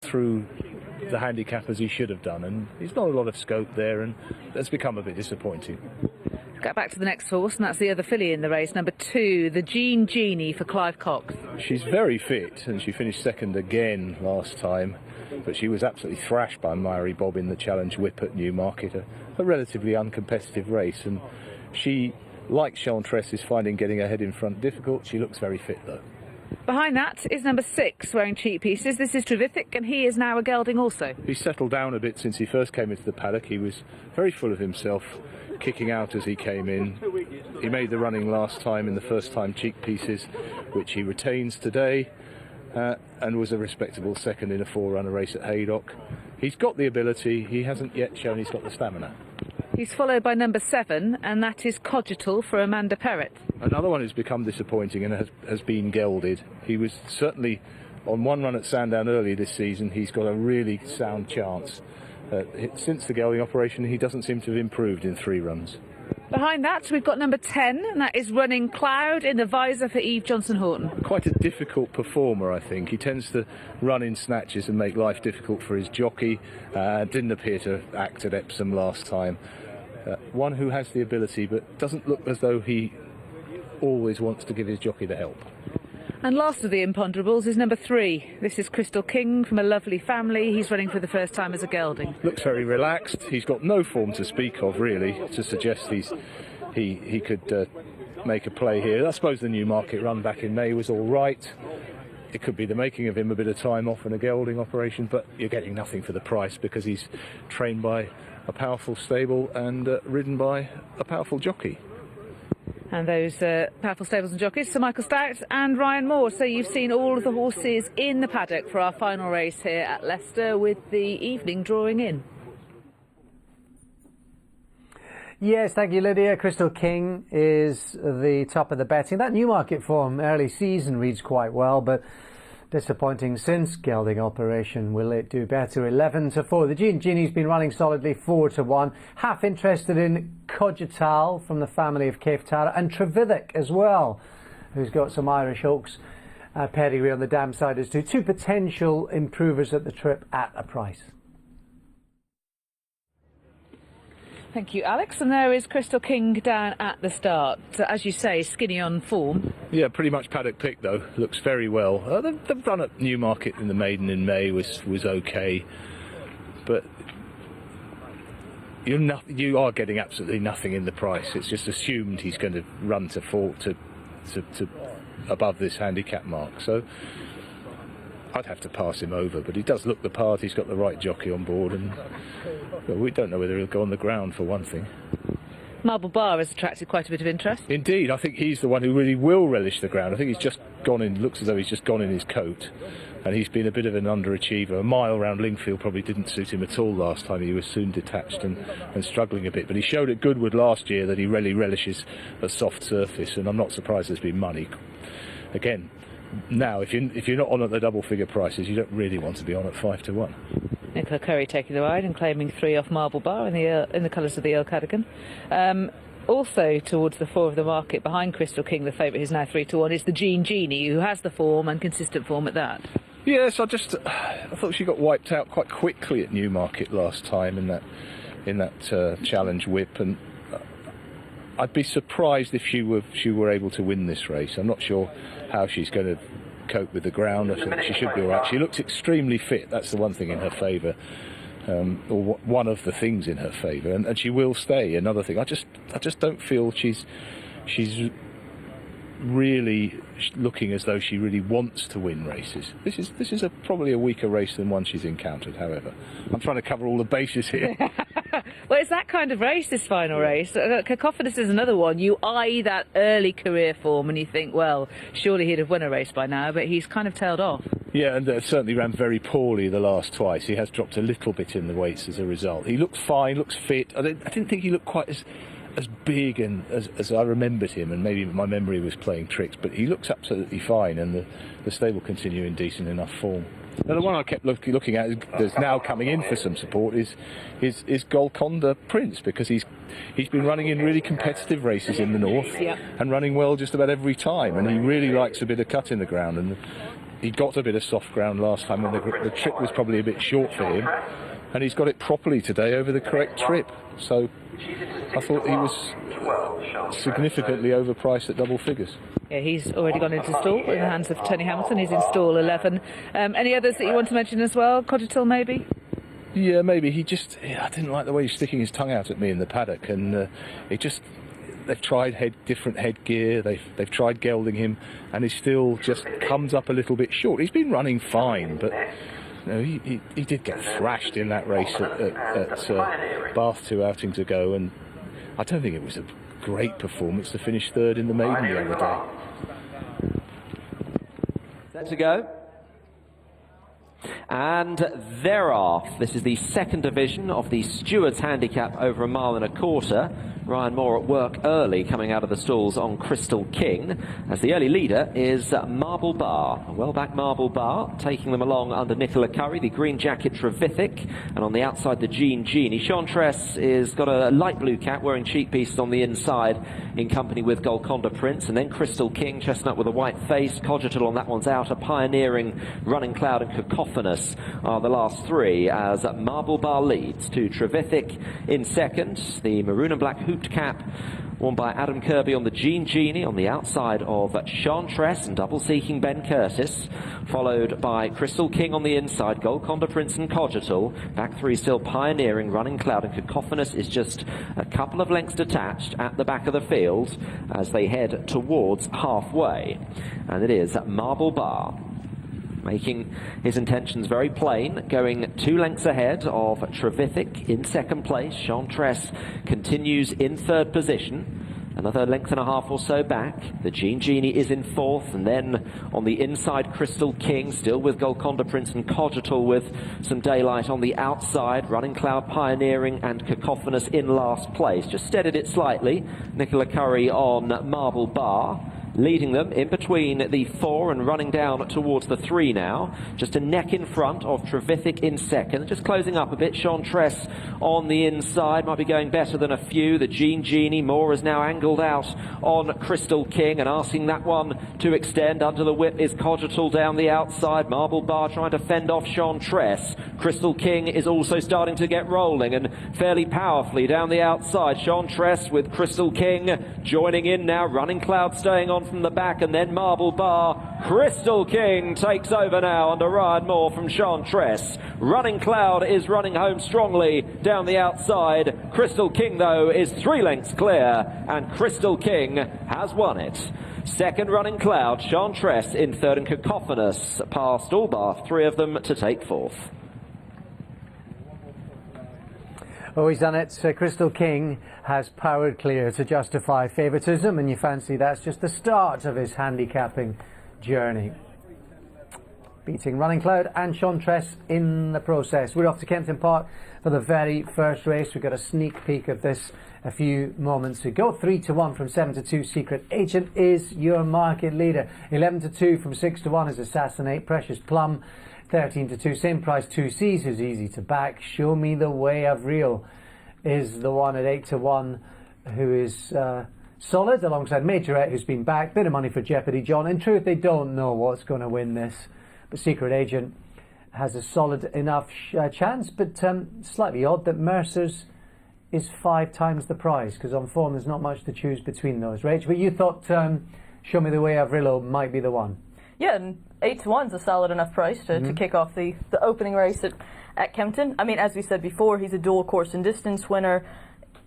through the handicap as he should have done, and he's not a lot of scope there, and that's become a bit disappointing. Get back to the next horse, and that's the other filly in the race, number 2, the Jean Genie for Clive Cox. She's very fit, and she finished second again last time, but she was absolutely thrashed by Mary Bob in the Challenge Whip at Newmarket, a relatively uncompetitive race, and she, like Chantresse, is finding getting ahead in front difficult. She looks very fit though. Behind that is number 6, wearing cheek pieces. This is Terrific, and he is now a gelding also. He's settled down a bit since he first came into the paddock. He was very full of himself, kicking out as he came in. He made the running last time in the first time cheek pieces, which he retains today, and was a respectable second in a 4-runner race at Haydock. He's got the ability, he hasn't yet shown he's got the stamina. He's followed by number 7, and that is Cogital for Amanda Perrett. Another one who's become disappointing and has been gelded. He was certainly on one run at Sandown early this season. He's got a really sound chance. Since the gelding operation, he doesn't seem to have improved in 3 runs. Behind that, we've got number 10, and that is Running Cloud in the visor for Eve Johnson-Horton. Quite a difficult performer, I think. He tends to run in snatches and make life difficult for his jockey. Didn't appear to act at Epsom last time. One who has the ability, but doesn't look as though he always wants to give his jockey the help. And last of the imponderables is number 3. This is Crystal King from A Lovely Family. He's running for the first time as a gelding. Looks very relaxed. He's got no form to speak of, really, to suggest he could make a play here. I suppose the Newmarket run back in May was all right. It could be the making of him a bit of time off in a gelding operation, but you're getting nothing for the price because he's trained by a powerful stable and ridden by a powerful jockey. And those powerful stables and jockeys, Sir Michael Stout and Ryan Moore. So you've seen all of the horses in the paddock for our final race here at Leicester, with the evening drawing in. Yes, thank you, Lydia. Crystal King is the top of the betting. That Newmarket form early season reads quite well, but disappointing since gelding operation. Will it do better? 11-4. The Jean Genie's been running solidly 4-1. Half interested in Cogital from the family of Cape Tara, and Trevidic as well, who's got some Irish Oaks pedigree on the dam side as two potential improvers at the trip at a price. Thank you, Alex. And there is Crystal King down at the start. As you say, skinny on form. Yeah, pretty much paddock pick though. Looks very well. The run at Newmarket in the maiden in May was okay, but you are getting absolutely nothing in the price. It's just assumed he's going to run to above this handicap mark. So I'd have to pass him over, but he does look the part. He's got the right jockey on board, and we don't know whether he'll go on the ground for one thing. Marble Bar has attracted quite a bit of interest. Indeed, I think he's the one who really will relish the ground. I think he's just gone in, looks as though he's just gone in his coat, and he's been a bit of an underachiever. A mile around Lingfield probably didn't suit him at all last time. He was soon detached and struggling a bit, but he showed at Goodwood last year that he really relishes a soft surface, and I'm not surprised there's been money. Again, now if you're not on at the double figure prices, you don't really want to be on at 5-1. Nicola Curry taking the ride and claiming 3 off Marble Bar in the colours of the Earl Cadogan. Also towards the 4 of the market, behind Crystal King, the favourite who's now 3-1, is the Jean Genie, who has the form and consistent form at that. Yes, I thought she got wiped out quite quickly at Newmarket last time in that Challenge Whip, and I'd be surprised if she were able to win this race. I'm not sure how she's going to cope with the ground. I think she should be all right. She looks extremely fit. That's the one thing in her favour, or one of the things in her favour, and she will stay. Another thing, I just don't feel she's really looking as though she really wants to win races. This is probably a weaker race than one she's encountered. However, I'm trying to cover all the bases here. Well, it's that kind of race, this final race. Cacophonous is another one. You eye that early career form and you think, well, surely he'd have won a race by now, but he's kind of tailed off. Yeah, and certainly ran very poorly the last twice. He has dropped a little bit in the weights as a result. He looks fine, looks fit. I didn't think he looked quite as big and as I remembered him, and maybe my memory was playing tricks, but he looks absolutely fine, and the stable continue in decent enough form. Now, the one I kept looking at that's now coming in for some support is Golconda Prince, because he's been running in really competitive races in the north, and running well just about every time, and he really likes a bit of cut in the ground, and he got a bit of soft ground last time when the trip was probably a bit short for him, and he's got it properly today over the correct trip. So I thought he was significantly overpriced at double figures. Yeah, he's already gone into stall in the hands of Tony Hamilton. He's in stall 11. Any others that you want to mention as well? Coddital, maybe? Yeah, maybe. I didn't like the way he's sticking his tongue out at me in the paddock, and they've tried different headgear, they've tried gelding him, and he still just comes up a little bit short. He's been running fine, but he did get thrashed in that race at Bath 2 outings ago, and I don't think it was a great performance to finish third in the maiden the other day. Set to go. And they're off. This is the second division of the Stewards Handicap over 1.25 miles. Ryan Moore at work early, coming out of the stalls on Crystal King, as the early leader is Marble Bar. A well-backed Marble Bar, taking them along under Nicola Curry, the green jacket Trevithick, and on the outside the Jean Genie. Chantresse is got a light blue cap, wearing cheek pieces on the inside, in company with Golconda Prince, and then Crystal King, chestnut with a white face. Coddital on that one's out, a Pioneering, Running Cloud and Cacophonous are the last three, as Marble Bar leads to Trevithick in second. The maroon and black hooped cap worn by Adam Kirby on the Jean Genie, on the outside of Chantresse and double seeking Ben Curtis, followed by Crystal King on the inside, Golconda Prince and Coddital. Back three still Pioneering, Running Cloud and Cacophonous is just a couple of lengths detached at the back of the field as they head towards halfway, and it is Marble Bar making his intentions very plain, going 2 lengths ahead of Trevithick in second place. Chantresse continues in third position, another length and a half or so back. The Jean Genie is in fourth, and then on the inside Crystal King, still with Golconda Prince and Coddital with some daylight on the outside. Running Cloud, Pioneering and Cacophonous in last place. Just steadied it slightly. Nicola Curry on Marble Bar, leading them in between the 4 and running down towards the 3 now. Just a neck in front of Trevithick in second. Just closing up a bit. Chantresse on the inside. Might be going better than a few. The Jean Genie. Moore is now angled out on Crystal King and asking that one to extend. Under the whip is Coddital down the outside. Marble Bar trying to fend off Chantresse. Crystal King is also starting to get rolling and fairly powerfully down the outside. Chantresse with Crystal King joining in now. Running Cloud staying on from the back, and then Marble Bar. Crystal King takes over now under Ryan Moore from Chantresse. Running Cloud is running home strongly down the outside. Crystal King, though, is 3 lengths clear, and Crystal King has won it. Second, Running Cloud. Chantresse in third, and Cacophonous past all bar 3 of them to take fourth. Oh, he's done it. Crystal King has powered clear to justify favouritism, and you fancy that's just the start of his handicapping journey. Beating Running Cloud and Chantresse in the process. We're off to Kempton Park for the very first race. We got a sneak peek of this a few moments ago. 3-1 from 7-2. Secret Agent is your market leader. 11-2 from 6-1 is Assassinate. Precious Plum. 13-2, same price, 2Cs, who's easy to back. Show Me the Way of Real is the one at 8-1, who is solid, alongside Majorette, who's been back. Bit of money for Jeopardy John. In truth, they don't know what's going to win this, but Secret Agent has a solid enough chance, but slightly odd that Mercer's is 5 times the price, because on form there's not much to choose between those. Rach, but you thought Show Me the Way of Real might be the one. Yeah, and 8-1 is a solid enough price to kick off the opening race at Kempton. I mean, as we said before, he's a dual course and distance winner.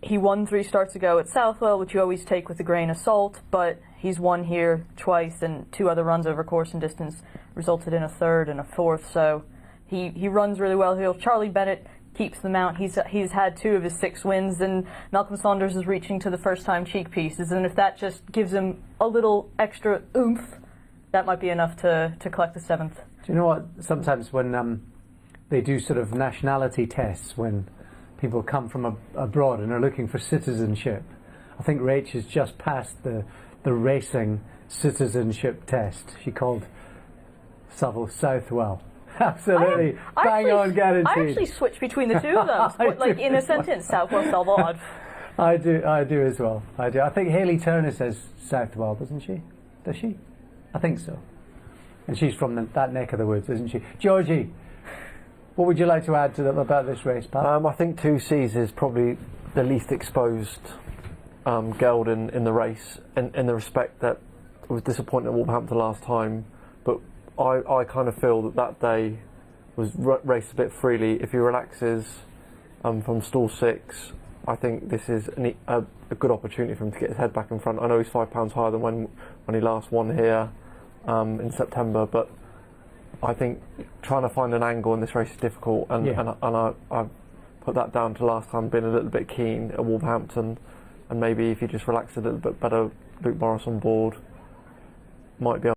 He won 3 starts ago at Southwell, which you always take with a grain of salt, but he's won here twice, and 2 other runs over course and distance resulted in a 3rd and a 4th, so he runs really well here. Charlie Bennett keeps the mount. He's had 2 of his 6 wins, and Malcolm Saunders is reaching to the first-time cheek pieces, and if that just gives him a little extra oomph, that might be enough to collect the 7th. Do you know what? Sometimes when they do sort of nationality tests, when people come from abroad and are looking for citizenship, I think Rach has just passed the racing citizenship test. She called Savile Southwell. Absolutely, bang on guaranteed. I actually switch between the 2 of them, like in a sentence, Southwell, Salvard. I do as well. I do. I think Hayley Turner says Southwell, doesn't she? Does she? I think so. And she's from that neck of the woods, isn't she? Georgie, what would you like to add to them about this race, Pat? I think 2Cs is probably the least exposed gelding in the race, in the respect that it was disappointing at Wolverhampton last time, but I kind of feel that day was raced a bit freely. If he relaxes from stall 6, I think this is a good opportunity for him to get his head back in front. I know he's £5 higher than when he last won here in September, but I think trying to find an angle in this race is difficult, and I put that down to last time being a little bit keen at Wolverhampton, and maybe if you just relax a little bit better, Luke Morris on board might be able